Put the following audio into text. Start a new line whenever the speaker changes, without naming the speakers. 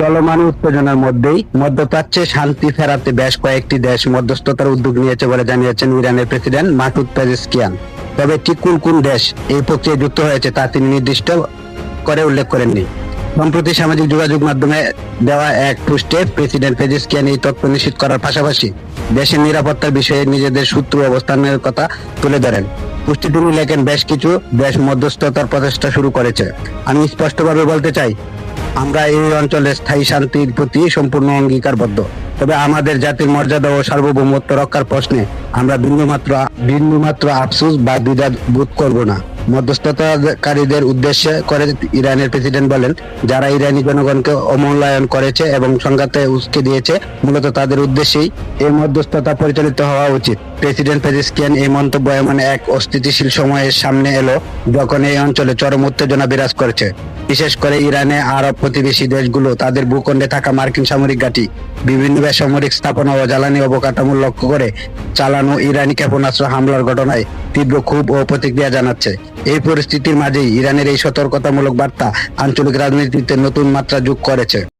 চলমান উত্তেজনার মধ্যেই মধ্যপ্রাচ্যে শান্তি ফেরাতে বেশ কয়েকটি দেশ মধ্যস্থতার উদ্যোগ নিয়েছে বলে জানিয়েছেন ইরানের প্রেসিডেন্ট মাসুদ পেজেশকিয়ান। তবে ঠিক কোন কোন দেশ এই প্রক্রিয়ায় যুক্ত হয়েছে তা তিনি নির্দিষ্ট করে উল্লেখ করেননি। সম্প্রতি সামাজিক যোগাযোগ মাধ্যমে দেওয়া এক পোস্টে প্রেসিডেন্ট পেজেশকিয়ান এই তথ্য নিশ্চিত করার পাশাপাশি দেশের নিরাপত্তার বিষয়ে নিজেদের সূত্র অবস্থানের কথা তুলে ধরেন। পোস্টে তিনি লেখেন, বেশ কিছু দেশ মধ্যস্থতার প্রচেষ্টা শুরু করেছে। আমি স্পষ্টভাবে বলতে চাই, আমরা এই অঞ্চলে স্থায়ী শান্তির প্রতি সম্পূর্ণ অঙ্গীকারবদ্ধ। তবে আমাদের জাতির মর্যাদা ও সার্বভৌমত্ব রক্ষার প্রশ্নে আমরা বিন্দুমাত্র আফসোস বা দ্বিধা বোধ করব না। মধ্যস্থতাকারীদের উদ্দেশ্যে করে ইরানের প্রেসিডেন্ট বলেন, যারা ইরানি জনগণকে অমূল্যায়ন করেছে এবং সংঘাতে উস্কে দিয়েছে, মূলত তাদের উদ্দেশ্যেই এই মধ্যস্থতা পরিচালিত হওয়া উচিত। প্রেসিডেন্ট পেজেশকিয়ান এই মন্তব্য এমন এক অস্থিতিশীল সময়ের সামনে এলো যখন এই অঞ্চলে চরম উত্তেজনা বিরাজ করছে। বিশেষ করে ইরানে আরব প্রতিবেশী দেশগুলো তাদের ভূখণ্ডে থাকা মার্কিন সামরিক ঘাঁটি, বিভিন্ন বেসামরিক স্থাপনা ও জ্বালানি অবকাঠামো লক্ষ্য করে চালানো ইরানি ক্ষেপণাস্ত্র হামলার ঘটনায় তীব্র ক্ষোভ ও প্রতিক্রিয়া জানাচ্ছে। এই পরিস্থিতির মাঝেই ইরানের এই সতর্কতামূলক বার্তা আঞ্চলিক রাজনীতিতে নতুন মাত্রা যোগ করেছে।